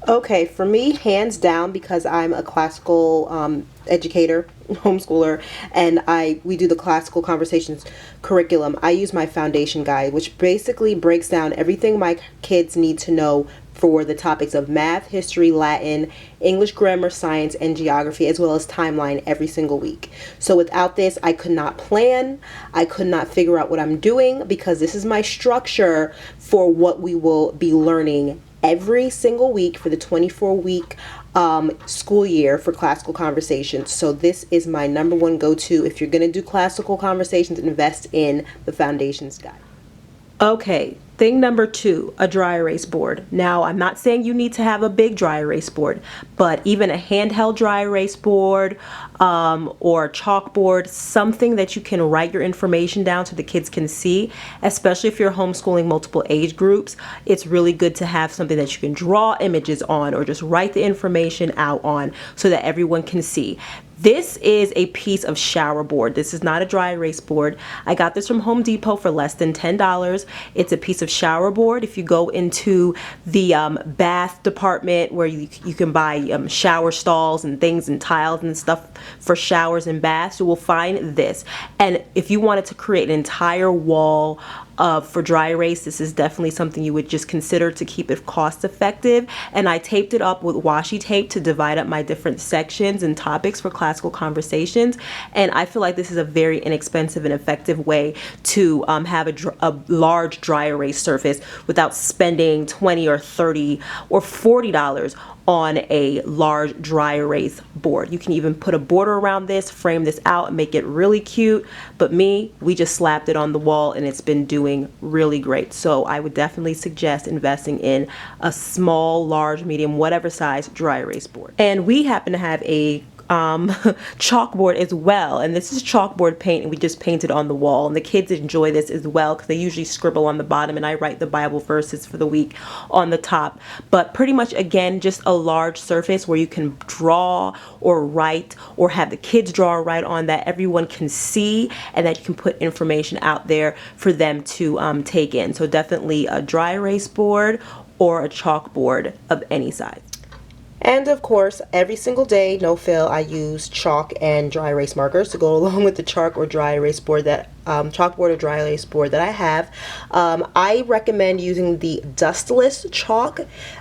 Okay, for me, hands down, because I'm a classical educator, homeschooler, and I we do the classical conversations curriculum. I use my foundation guide, which basically breaks down everything my kids need to know for the topics of math, history, Latin, English grammar, science, and geography, as well as timeline every single week. So without this, I could not plan. I could not figure out what I'm doing because this is my structure for what we will be learning every single week for the 24-week school year for classical conversations. So this is my number one go-to. If you're going to do classical conversations, invest in the Foundations Guide. Okay, thing number two, a dry erase board. Now, I'm not saying you need to have a big dry erase board, but even a handheld dry erase board or a chalkboard, something that you can write your information down so the kids can see, especially if you're homeschooling multiple age groups. It's really good to have something that you can draw images on or just write the information out on so that everyone can see. This is a piece of shower board. This is not a dry erase board. I got this from Home Depot for less than $10. It's a piece of shower board. If you go into the bath department where you can buy shower stalls and things and tiles and stuff for showers and baths, you will find this. And if you wanted to create an entire wall for dry erase, this is definitely something you would just consider to keep it cost effective. And I taped it up with washi tape to divide up my different sections and topics for classical conversations. And I feel like this is a very inexpensive and effective way to have a large dry erase surface without spending $20 or $30 or $40 on a large dry erase board. You can even put a border around this, frame this out, and make it really cute. But we just slapped it on the wall and it's been doing really great. So I would definitely suggest investing in a small, large, medium, whatever size dry erase board. And we happen to have a chalkboard as well, and this is chalkboard paint, and we just painted on the wall, and the kids enjoy this as well because they usually scribble on the bottom and I write the Bible verses for the week on the top. But pretty much, again, just a large surface where you can draw or write or have the kids draw or write on that everyone can see, and that you can put information out there for them to take in. So definitely a dry erase board or a chalkboard of any size. And of course, every single day, no fail, I use chalk and dry erase markers to go along with the chalk or dry erase board that chalkboard or dry erase board that I have. I recommend using the dustless chalk,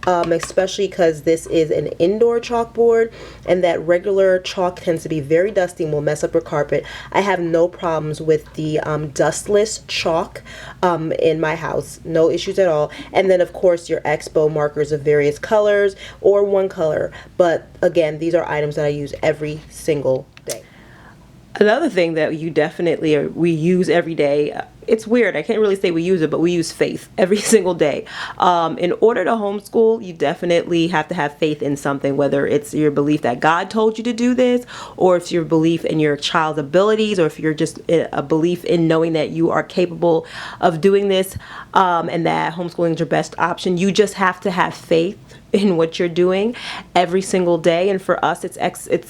especially because this is an indoor chalkboard, and that regular chalk tends to be very dusty and will mess up your carpet. I have no problems with the dustless chalk in my house, no issues at all. And then of course your Expo markers of various colors or one color, but again, these are items that I use every single day. Another thing that we use every day, it's weird, I can't really say we use it, but we use faith every single day. In order to homeschool, you definitely have to have faith in something, whether it's your belief that God told you to do this, or if it's your belief in your child's abilities, or if you're just a belief in knowing that you are capable of doing this, and that homeschooling is your best option. You just have to have faith in what you're doing every single day. And for us, it's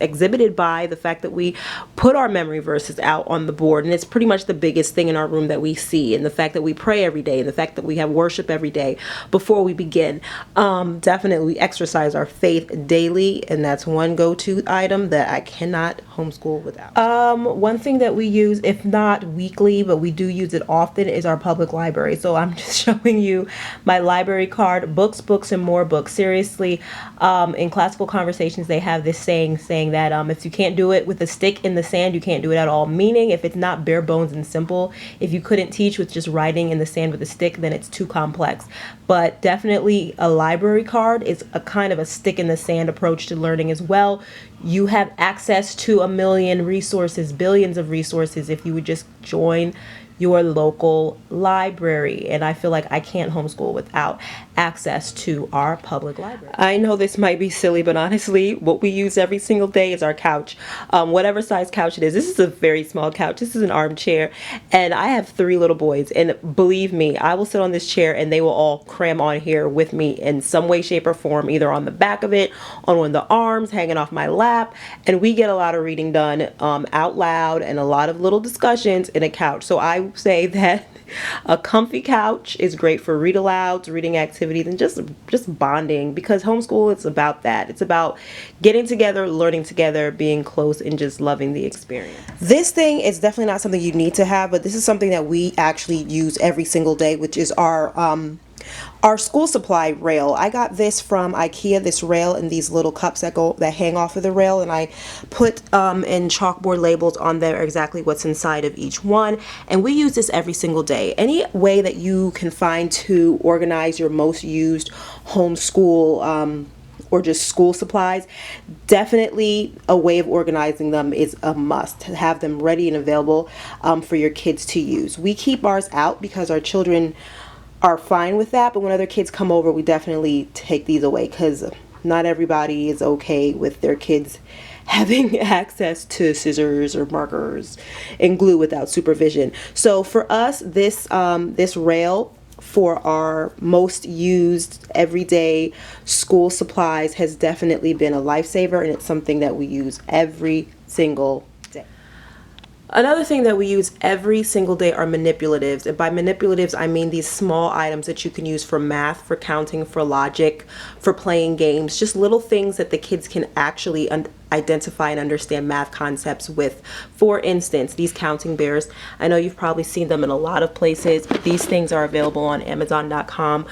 exhibited by the fact that we put our memory verses out on the board, and it's pretty much the biggest thing in our room that we see, and the fact that we pray every day, and the fact that we have worship every day before we begin. Definitely exercise our faith daily, and that's one go-to item that I cannot homeschool without. One thing that we use, if not weekly, but we do use it often, is our public library. So I'm just showing you my library card, books, and more books. Seriously, in classical conversations, they have this saying that if you can't do it with a stick in the sand, you can't do it at all. Meaning, if it's not bare bones and simple, if you couldn't teach with just writing in the sand with a stick, then it's too complex. But definitely a library card is a kind of a stick in the sand approach to learning as well. You have access to a million resources, billions of resources, if you would just join your local library. And I feel like I can't homeschool without access to our public library. I know this might be silly, but honestly, what we use every single day is our couch. Whatever size couch it is. This is a very small couch. This is an armchair. And I have 3 little boys. And believe me, I will sit on this chair and they will all cram on here with me in some way, shape, or form, either on the back of it, on one of the arms, hanging off my lap. And we get a lot of reading done out loud and a lot of little discussions in a couch. So I say that A comfy couch is great for read alouds, reading activities, and just bonding, because homeschool is about that. It's about getting together, learning together, being close, and just loving the experience. This thing is definitely not something you need to have, but this is something that we actually use every single day, which is our school supply rail. I got this from IKEA, this rail, and these little cups that hang off of the rail, and I put in chalkboard labels on there exactly what's inside of each one, and we use this every single day. Any way that you can find to organize your most used homeschool or just school supplies, definitely a way of organizing them is a must. To have them ready and available for your kids to use. We keep ours out because our children are fine with that, but when other kids come over, we definitely take these away, because not everybody is okay with their kids having access to scissors or markers and glue without supervision. So for us, this rail for our most used everyday school supplies has definitely been a lifesaver, and it's something that we use every single day. Another thing that we use every single day are manipulatives. And by manipulatives, I mean these small items that you can use for math, for counting, for logic, for playing games, just little things that the kids can actually identify and understand math concepts with. For instance, these counting bears. I know you've probably seen them in a lot of places, but these things are available on Amazon.com.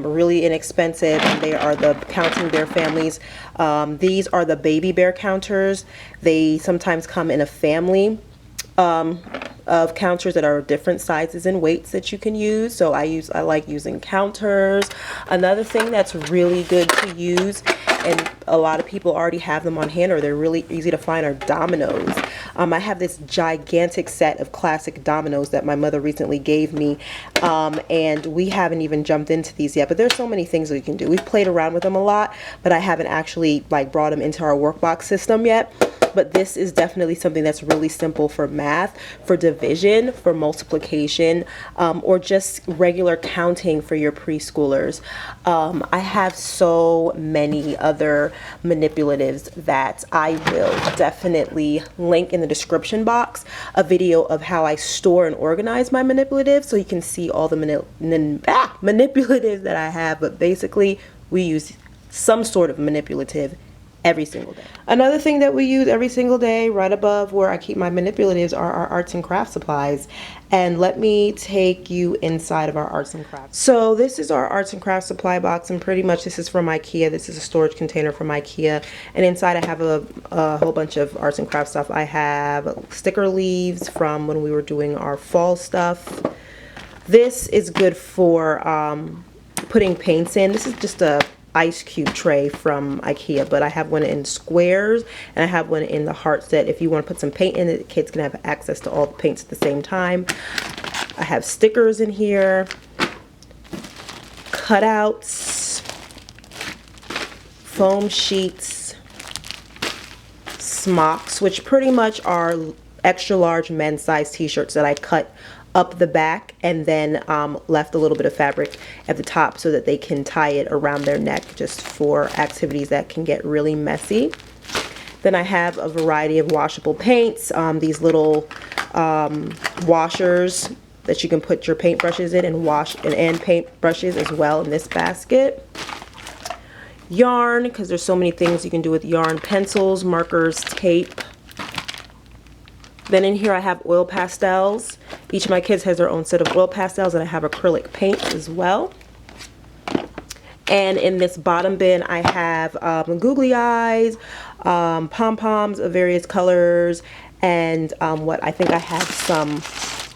Really inexpensive, and they are the counting bear families. These are the baby bear counters. They sometimes come in a family of counters that are different sizes and weights that you can use. So I like using counters. Another thing that's really good to use, and a lot of people already have them on hand, or they're really easy to find, are dominoes. I have this gigantic set of classic dominoes that my mother recently gave me, and we haven't even jumped into these yet, but there's so many things that we can do. We've played around with them a lot, but I haven't actually brought them into our workbox system yet. But this is definitely something that's really simple for math, for division, for multiplication, or just regular counting for your preschoolers. I have so many other manipulatives that I will definitely link in the description box, a video of how I store and organize my manipulatives, so you can see all the manipulatives that I have. But basically, we use some sort of manipulative every single day. Another thing that we use every single day, right above where I keep my manipulatives, are our arts and crafts supplies. And let me take you inside of our arts and crafts. So this is our arts and crafts supply box, and pretty much this is from IKEA. This is a storage container from IKEA, and inside I have a whole bunch of arts and crafts stuff. I have sticker leaves from when we were doing our fall stuff. This is good for putting paints in. This is just a ice cube tray from IKEA, but I have one in squares and I have one in the heart set. If you want to put some paint in it, the kids can have access to all the paints at the same time. I have stickers in here, cutouts, foam sheets, smocks, which pretty much are extra large men's size t-shirts that I cut up the back and then left a little bit of fabric at the top so that they can tie it around their neck, just for activities that can get really messy. Then I have a variety of washable paints, these little washers that you can put your paintbrushes in, and wash and paint brushes as well in this basket. Yarn, because there's so many things you can do with yarn. Pencils, markers, tape. Then in here I have oil pastels. Each of my kids has their own set of oil pastels, and I have acrylic paint as well. And in this bottom bin I have googly eyes, pom-poms of various colors, and what I think I have some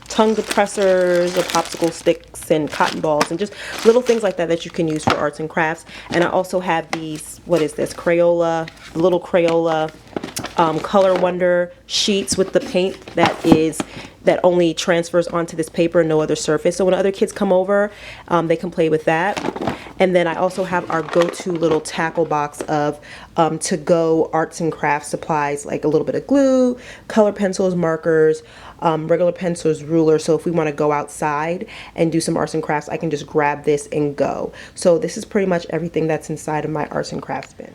tongue depressors or popsicle sticks and cotton balls and just little things like that that you can use for arts and crafts. And I also have these, what is this, Crayola, little Crayola Color Wonder sheets with the paint that only transfers onto this paper and no other surface. So when other kids come over, they can play with that. And then I also have our go-to little tackle box of to-go arts and crafts supplies, like a little bit of glue, color pencils, markers, regular pencils, rulers. So if we want to go outside and do some arts and crafts, I can just grab this and go. So this is pretty much everything that's inside of my arts and crafts bin.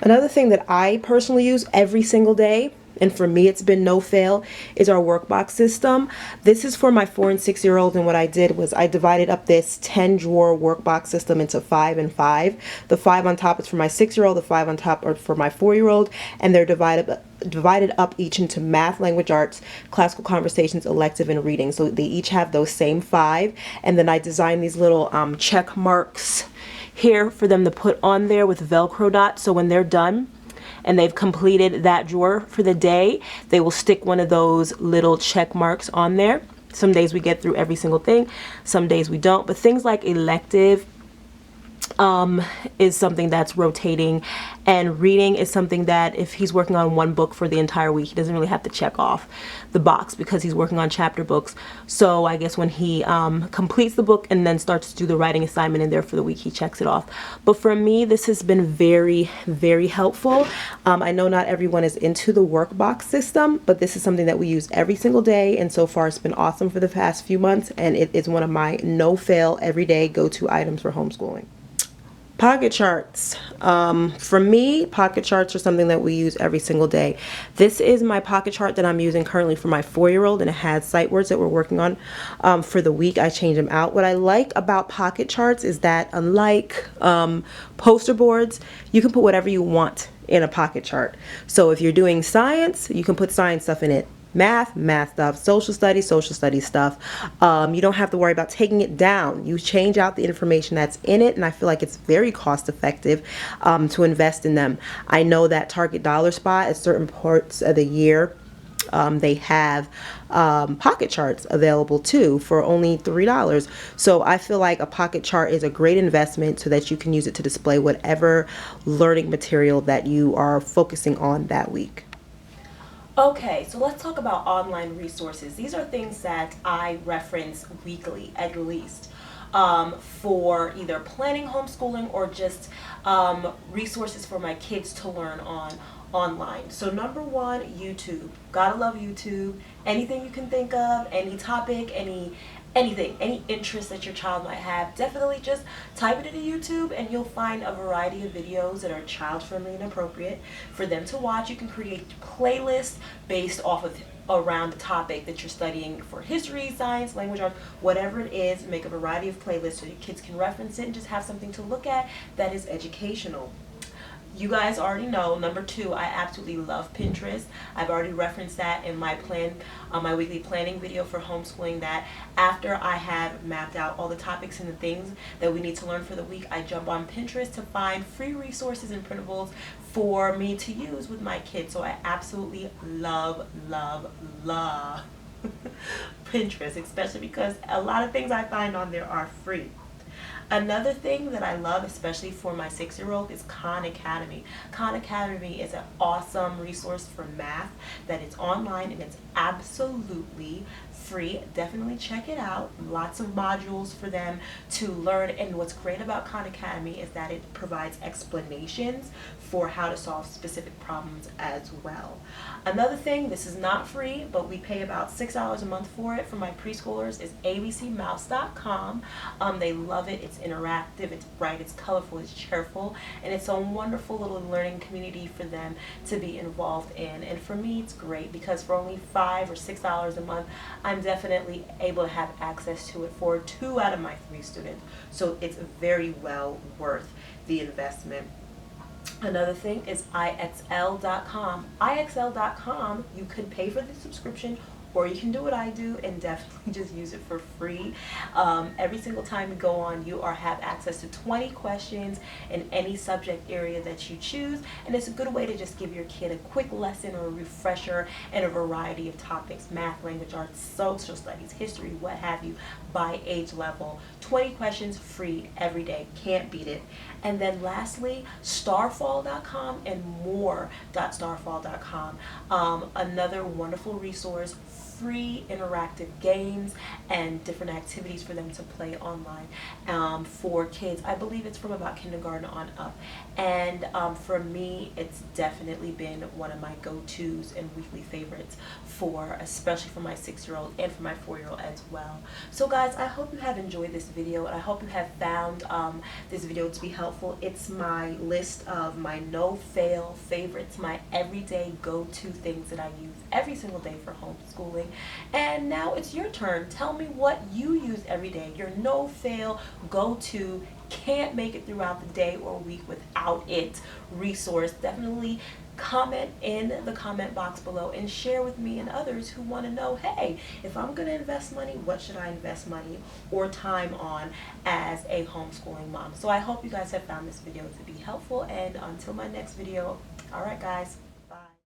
Another thing that I personally use every single day and for me it's been no fail, is our workbox system. This is for my 4 and 6-year-old, and what I did was I divided up this 10 drawer workbox system into 5 and 5. The 5 on top is for my 6-year-old, the 5 on top are for my 4-year-old, and they're divided up each into math, language arts, classical conversations, elective, and reading. So they each have those same 5, and then I designed these little check marks here for them to put on there with Velcro dots, so when they're done and they've completed that drawer for the day, they will stick one of those little check marks on there. Some days we get through every single thing, some days we don't, but things like elective is something that's rotating, and reading is something that if he's working on one book for the entire week, he doesn't really have to check off the box because he's working on chapter books. So I guess when he completes the book and then starts to do the writing assignment in there for the week, he checks it off. But for me, this has been very, very helpful. I know not everyone is into the workbox system, but this is something that we use every single day, and so far it's been awesome for the past few months, and it is one of my no-fail everyday go-to items for homeschooling. Pocket charts. For me, pocket charts are something that we use every single day. This is my pocket chart that I'm using currently for my 4-year-old, and it has sight words that we're working on for the week. I change them out. What I like about pocket charts is that unlike poster boards, you can put whatever you want in a pocket chart. So if you're doing science, you can put science stuff in it. Math stuff, social studies stuff. You don't have to worry about taking it down. You change out the information that's in it, and I feel like it's very cost effective to invest in them. I know that Target Dollar Spot at certain parts of the year, they have pocket charts available too for only $3. So I feel like a pocket chart is a great investment so that you can use it to display whatever learning material that you are focusing on that week. Okay, so let's talk about online resources. These are things that I reference weekly at least for either planning homeschooling or just resources for my kids to learn online. So number one, YouTube. Gotta love YouTube. Anything you can think of, any topic, anything, any interest that your child might have, definitely just type it into YouTube and you'll find a variety of videos that are child friendly and appropriate for them to watch. You can create playlists based off of around the topic that you're studying for history, science, language arts, whatever it is. Make a variety of playlists so your kids can reference it and just have something to look at that is educational. You guys already know, number two, I absolutely love Pinterest. I've already referenced that in my my weekly planning video for homeschooling, that after I have mapped out all the topics and the things that we need to learn for the week, I jump on Pinterest to find free resources and printables for me to use with my kids. So I absolutely love Pinterest, especially because a lot of things I find on there are free. Another thing that I love, especially for my 6-year-old, is Khan Academy. Khan Academy is an awesome resource for math that is online and it's absolutely free. Definitely check it out. Lots of modules for them to learn, and what's great about Khan Academy is that it provides explanations for how to solve specific problems as well. Another thing, this is not free, but we pay about $6 a month for it for my preschoolers, is abcmouse.com. They love it. It's interactive, it's bright, it's colorful, it's cheerful, and it's a wonderful little learning community for them to be involved in. And for me, it's great because for only $5 or $6 a month, I'm definitely able to have access to it for 2 out of my 3 students. So it's very well worth the investment. Another thing is IXL.com. IXL.com, you could pay for the subscription, or you can do what I do and definitely just use it for free. Every single time you go on, you have access to 20 questions in any subject area that you choose, and it's a good way to just give your kid a quick lesson or a refresher in a variety of topics: math, language arts, social studies, history, what have you, by age level. 20 questions free every day. Can't beat it. And then lastly, starfall.com and more.starfall.com. Another wonderful resource free interactive games and different activities for them to play online for kids. I believe it's from about kindergarten on up. And for me, it's definitely been one of my go-tos and weekly favorites for, especially for my 6-year-old and for my 4-year-old as well. So guys, I hope you have enjoyed this video, and I hope you have found this video to be helpful. It's my list of my no-fail favorites, my everyday go-to things that I use every single day for homeschooling. And now it's your turn. Tell me what you use every day, your no-fail go-to, can't make it throughout the day or week without it resource. Definitely comment in the comment box below and share with me and others who want to know, hey, if I'm going to invest money, what should I invest money or time on as a homeschooling mom? So I hope you guys have found this video to be helpful, and until my next video, all right guys.